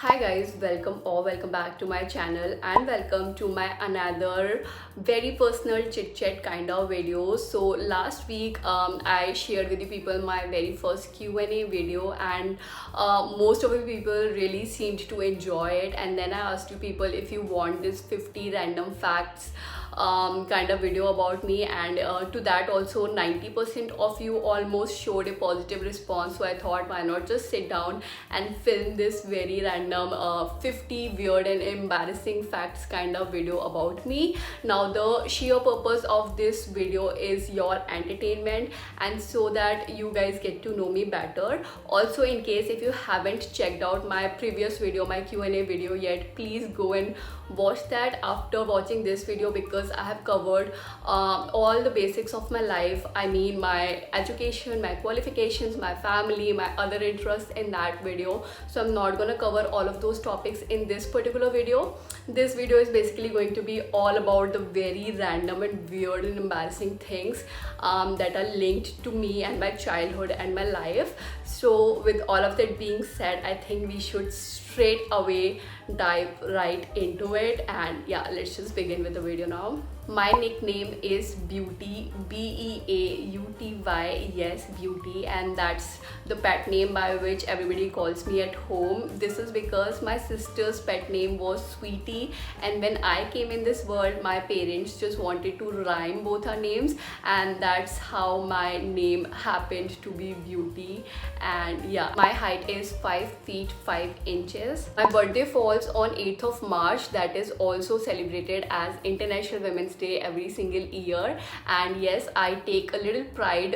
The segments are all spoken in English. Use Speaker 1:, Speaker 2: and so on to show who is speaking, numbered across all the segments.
Speaker 1: Hi guys, welcome back to my channel and welcome to my another very personal chit chat kind of video. So last week I shared with you people my very first Q&A video, and most of the people really seemed to enjoy it. And then I asked you people if you want this 50 random facts kind of video about me, and to that also 90% of you almost showed a positive response. So I thought, why not just sit down and film this very random 50 weird and embarrassing facts kind of video about me. Now the sheer purpose of this video is your entertainment, and so that you guys get to know me better. Also, in case if you haven't checked out my previous video, my Q&A video yet, please go and watch that after watching this video, because I have covered all the basics of my life. I mean, my education, my qualifications, my family, my other interests in that video. So I'm not gonna cover all of those topics in this particular video. This video is basically going to be all about the very random and weird and embarrassing things that are linked to me and my childhood and my life. So with all of that being said, I think we should straight away dive right into it. And yeah, let's just begin with the video now. My nickname is Beauty, Beauty, yes, Beauty, and that's the pet name by which everybody calls me at home. This is because my sister's pet name was Sweetie, and when I came in this world, my parents just wanted to rhyme both our names, and that's how my name happened to be Beauty. And yeah, my height is 5 feet 5 inches. My birthday falls on 8th of March, that is also celebrated as International Women's Day every single year. And yes, I take a little pride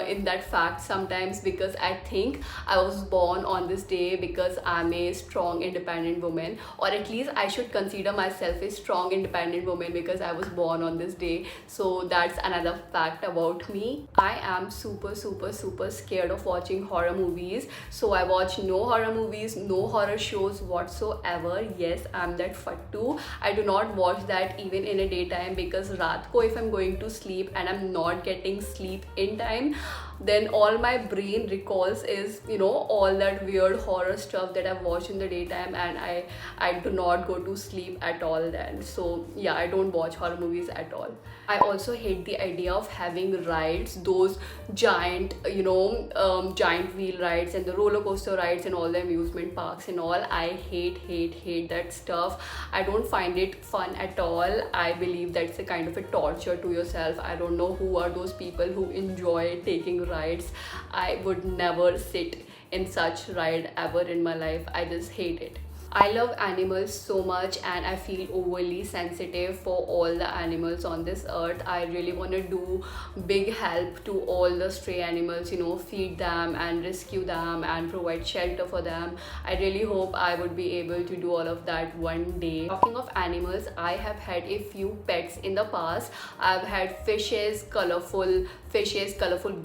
Speaker 1: in that fact sometimes, because I think I was born on this day because I'm a strong independent woman, or at least I should consider myself a strong independent woman because I was born on this day. So that's another fact about me. I am super scared of watching horror movies, so I watch no horror movies, no horror shows whatsoever. Yes, I'm that fattu. I do not watch that even in a daytime, because raat ko if I'm going to sleep and I'm not getting sleep in time, then all my brain recalls is, you know, all that weird horror stuff that I've watched in the daytime, and I do not go to sleep at all then. So yeah, I don't watch horror movies at all. I also hate the idea of having rides, those giant, giant wheel rides and the roller coaster rides and all the amusement parks and all. I hate that stuff. I don't find it fun at all. I believe that's a kind of a torture to yourself. I don't know who are those people who enjoy taking rides. I would never sit in such ride ever in my life. I just hate it. I love animals so much, and I feel overly sensitive for all the animals on this earth. I really want to do big help to all the stray animals, you know, feed them and rescue them and provide shelter for them. I really hope I would be able to do all of that one day. Talking of animals, I have had a few pets in the past. I've had fishes, colorful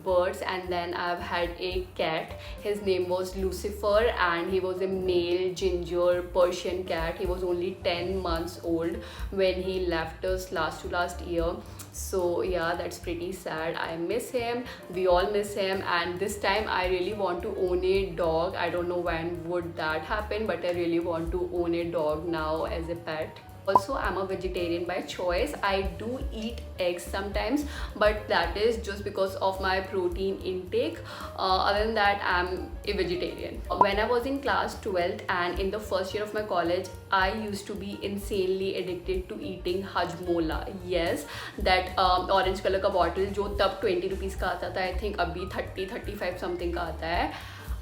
Speaker 1: birds, and then I've had a cat. His name was Lucifer, and he was a male ginger Persian cat. He was only 10 months old when he left us last year. So yeah, that's pretty sad. I miss him, we all miss him, and this time I really want to own a dog. I don't know when would that happen, but I really want to own a dog now as a pet. Also, I'm a vegetarian by choice. I do eat eggs sometimes, but that is just because of my protein intake. Other than that, I'm a vegetarian. When I was in class 12th and in the first year of my college, I used to be insanely addicted to eating hajmola. Yes, that orange color का bottle जो तब 20 rupees का आता था, I think अभी 30-35 something का आता है.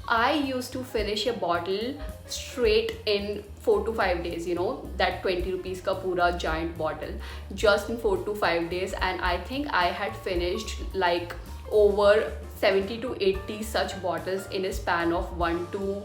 Speaker 1: I used to finish a bottle straight in 4 to 5 days, you know, that 20 rupees ka pura giant bottle, just in 4 to 5 days. And I think I had finished like over 70 to 80 such bottles in a span of 1 to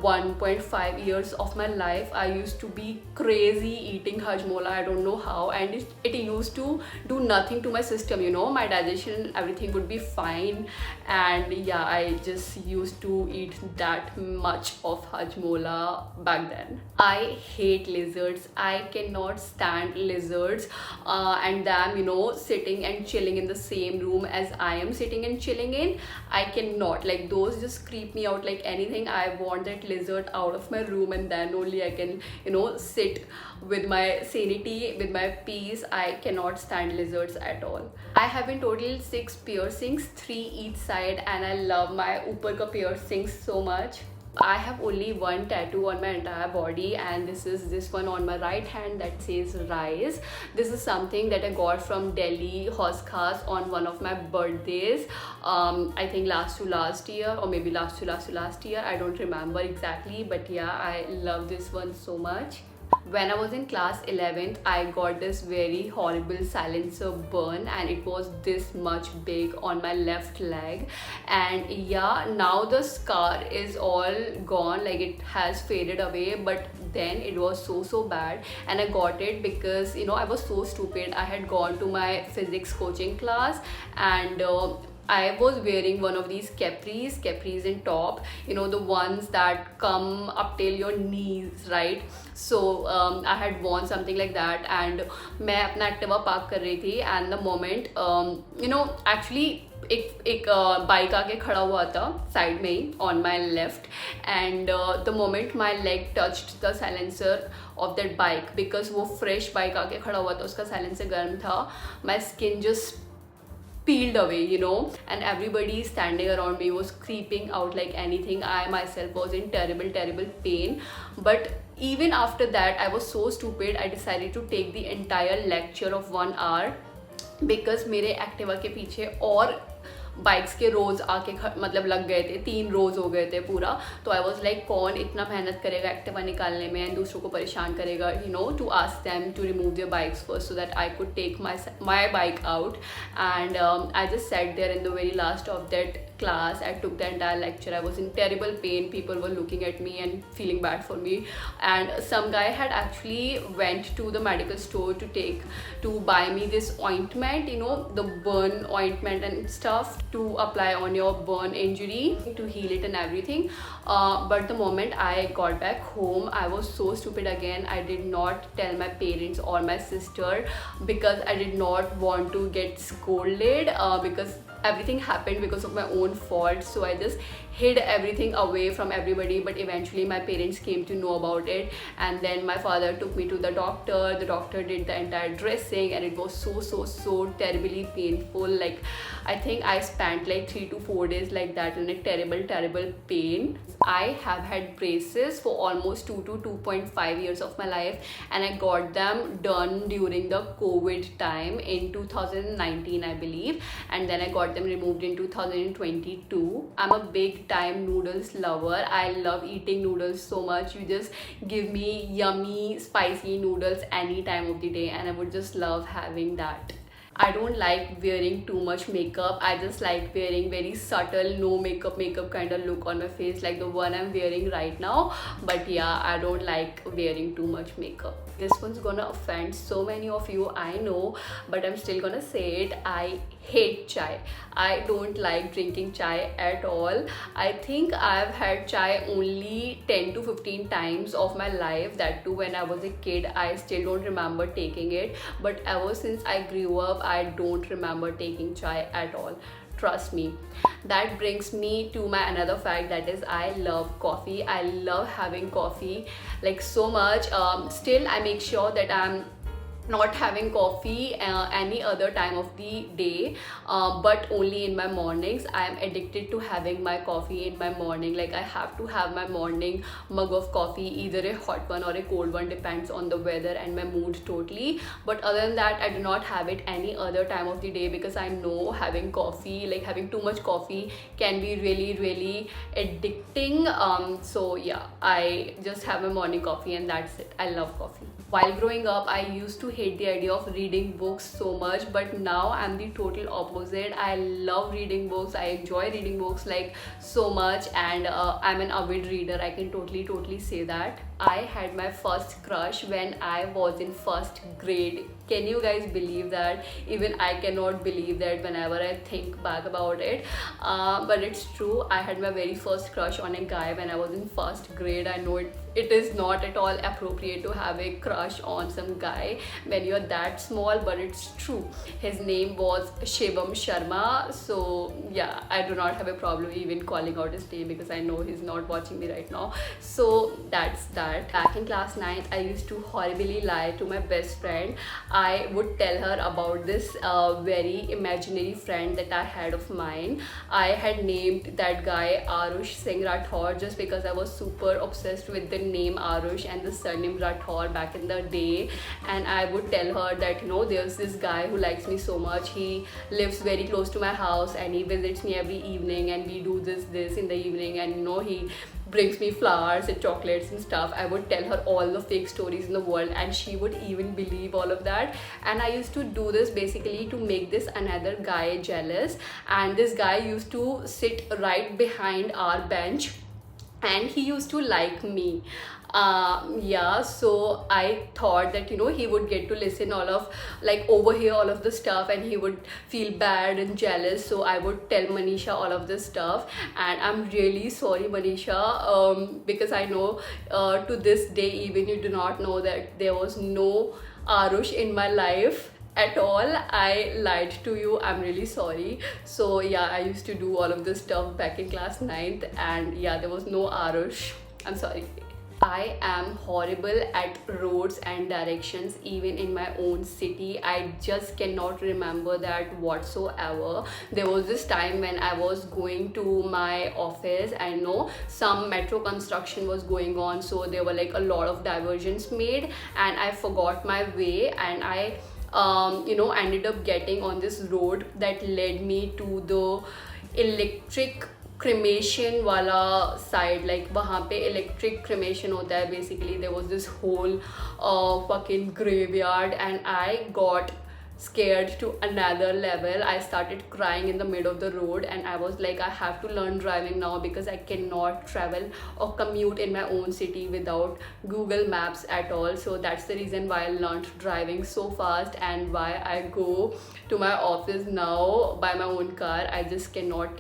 Speaker 1: 1.5 years of my life. I used to be crazy eating hajmola. I don't know how, and it used to do nothing to my system, you know, my digestion, everything would be fine. And yeah, I just used to eat that much of hajmola back then. I hate lizards. I cannot stand lizards, and them, you know, sitting and chilling in the same room as I am sitting and chilling in. I cannot, like, those just creep me out like anything. I want that that lizard out of my room, and then only I can, sit with my sanity, with my peace. I cannot stand lizards at all. I have in total 6 piercings, 3 each side, and I love my upper ka piercings so much. I have only one tattoo on my entire body, and this is this one on my right hand that says Rise. This is something that I got from Delhi Horse Khas on one of my birthdays. I think last to last year, or maybe last to last year. I don't remember exactly, but yeah, I love this one so much. When I was in class 11th, I got this very horrible silencer burn, and it was this much big on my left leg. And yeah, now the scar is all gone, like it has faded away, but then it was so bad. And I got it because I was so stupid. I had gone to my physics coaching class, and I was wearing one of these capris in top, the ones that come up till your knees, right? So I had worn something like that, and मैं अपना Activa park कर रही थी, and the moment actually एक bike आके खड़ा हुआ था साइड में ही on my left, and the moment my leg touched the silencer of that bike, because वो fresh बाइक आके खड़ा हुआ था, उसका silencer गर्म था, my skin just peeled away, and everybody standing around me was creeping out like anything. I myself was in terrible pain, but even after that I was so stupid. I decided to take the entire lecture of 1 hour because मेरे Activa के पीछे और bikes के रोज आके मतलब लग गए थे, 3 रोज हो गए थे पूरा. तो आई वॉज लाइक, कौन इतना मेहनत करेगा एक्टिवा निकालने में एंड दूसरों को परेशान करेगा, to ask them to remove their bikes first so that I could take my bike out. And I just set there in the very last of that class. I took the entire lecture. I was in terrible pain. People were looking at me and feeling bad for me, and some guy had actually went to the medical store to buy me this ointment, the burn ointment and stuff to apply on your burn injury to heal it and everything. But the moment I got back home, I was so stupid again. I did not tell my parents or my sister because I did not want to get scolded, because everything happened because of my own fault. So I just hid everything away from everybody, but eventually my parents came to know about it, and then my father took me to the doctor. The doctor did the entire dressing, and it was so terribly painful. Like I think I spent like 3 to 4 days like that in a terrible pain. I have had braces for almost 2 to 2.5 years of my life, and I got them done during the COVID time in 2019, I believe, and then I got them removed in 2022. I'm a big time noodles lover. I love eating noodles so much. You just give me yummy spicy noodles any time of the day, and I would just love having that. I don't like wearing too much makeup. I just like wearing very subtle, no makeup kind of look on my face, like the one I'm wearing right now. But yeah, I don't like wearing too much makeup. This one's gonna offend so many of you, I know, but I'm still gonna say it. I hate chai. I don't like drinking chai at all. I think I've had chai only 10 to 15 times of my life, that too when I was a kid. I still don't remember taking it, but ever since I grew up, I don't remember taking chai at all. Trust me. That brings me to my another fact, that is I love coffee. I love having coffee like so much. Still I make sure that I'm not having coffee any other time of the day, but only in my mornings. I am addicted to having my coffee in my morning. Like I have to have my morning mug of coffee, either a hot one or a cold one, depends on the weather and my mood totally. But other than that, I do not have it any other time of the day, because I know having coffee, like having too much coffee, can be really addicting. So yeah, I just have my morning coffee and that's it. I love coffee. While growing up, I used to hate the idea of reading books so much, but now I'm the total opposite. I love reading books. I enjoy reading books like so much, and I'm an avid reader. I can totally say that. I had my first crush when I was in first grade. Can you guys believe that? Even I cannot believe that whenever I think back about it. But it's true. I had my very first crush on a guy when I was in first grade. I know it is not at all appropriate to have a crush on some guy when you're that small, but it's true. His name was Shivam Sharma. So yeah, I do not have a problem even calling out his name because I know he's not watching me right now. So that's that. Back in class 9th, I used to horribly lie to my best friend. I would tell her about this very imaginary friend that I had of mine. I had named that guy Arush Singh Rathore just because I was super obsessed with the name Arush and the surname Rathore back in the day. And I would tell her that, you know, there's this guy who likes me so much. He lives very close to my house and he visits me every evening, and we do this in the evening, and you know, he brings me flowers and chocolates and stuff. I would tell her all the fake stories in the world, and she would even believe all of that. And I used to do this basically to make this another guy jealous, and this guy used to sit right behind our bench and he used to like me. Yeah, so I thought that, you know, he would get to listen all of, like, overhear all of the stuff, and he would feel bad and jealous. So I would tell Manisha all of this stuff, and I'm really sorry, Manisha, because I know to this day even you do not know that there was no Arush in my life at all. I lied to you. I'm really sorry. So yeah, I used to do all of this stuff back in class 9th, and yeah, there was no Arush. I'm sorry. I am horrible at roads and directions even in my own city. I just cannot remember that whatsoever. There was this time when I was going to my office. I know some metro construction was going on, so there were like a lot of diversions made, and I forgot my way, and I ended up getting on this road that led me to the electric cremation wala side. Like वहाँ पे electric cremation होता है basically. There was this whole fucking graveyard, and I got scared to another level. I started crying in the middle of the road, and I was like, I have to learn driving now because I cannot travel or commute in my own city without Google Maps at all. So that's the reason why I learned driving so fast, and why I go to my office now by my own car. I just cannot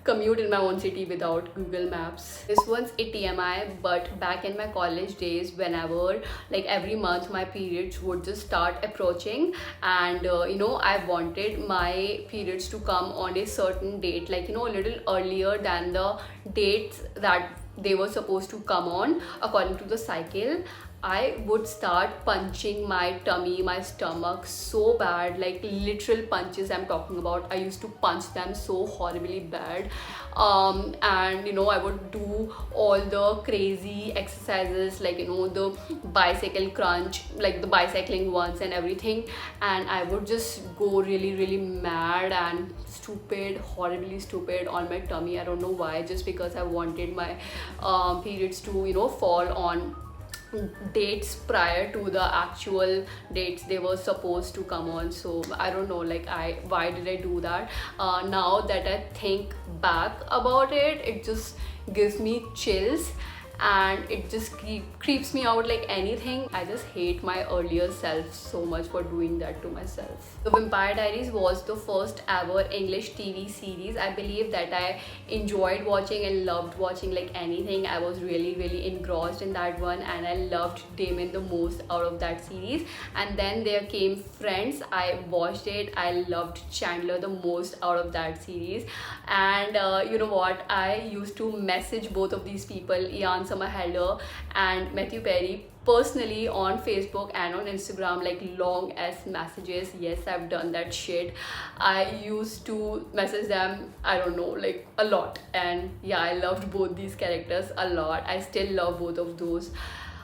Speaker 1: commute in my own city without Google Maps. This one's a TMI, but back in my college days, whenever, like every month, my periods would just start approaching, and I wanted my periods to come on a certain date, like, you know, a little earlier than the dates that they were supposed to come on according to the cycle. I would start punching my tummy, my stomach so bad, like literal punches I'm talking about. I used to punch them so horribly bad. And you know, I would do all the crazy exercises, like, you know, the bicycle crunch, like the bicycling ones and everything. And I would just go really mad and stupid, horribly stupid on my tummy. I don't know why, just because I wanted my periods to, you know, fall on dates prior to the actual dates they were supposed to come on. So I don't know, like, why did I do that? Now that I think back about it, it just gives me chills, and it just creeps me out like anything. I just hate my earlier self so much for doing that to myself. The Vampire Diaries was the first ever English TV series. I believe that I enjoyed watching and loved watching like anything. I was really engrossed in that one, and I loved Damon the most out of that series. And then there came Friends. I watched it. I loved Chandler the most out of that series. And you know what, I used to message both of these people, Ian Somerhalder and Matthew Perry, personally on Facebook and on Instagram, like long as messages. Yes, I've done that shit. I used to message them, I don't know, like a lot. And yeah, I loved both these characters a lot. I still love both of those.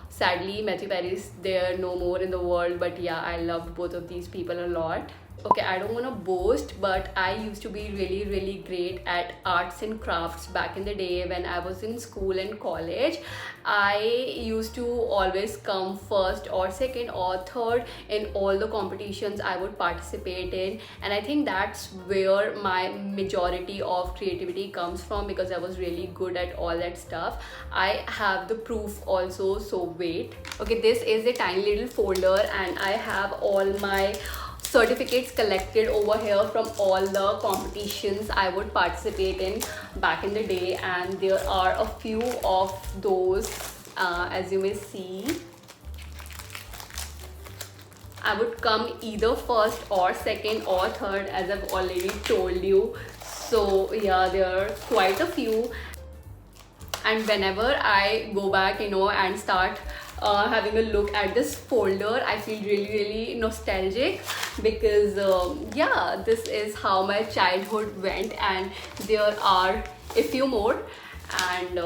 Speaker 1: Sadly, Matthew Perry is there no more in the world, but yeah, I loved both of these people a lot. Okay, I don't want to boast, but I used to be really great at arts and crafts back in the day when I was in school and college. I used to always come first or second or third in all the competitions I would participate in, and I think that's where my majority of creativity comes from, because I was really good at all that stuff. I have the proof also, so wait. Okay, this is a tiny little folder, and I have all my certificates collected over here from all the competitions I would participate in back in the day, and there are a few of those. as you may see, I would come either first or second or third, as I've already told you. So yeah, there are quite a few. And whenever I go back, and start having a look at this folder, I feel really nostalgic, because yeah, this is how my childhood went, and there are a few more. And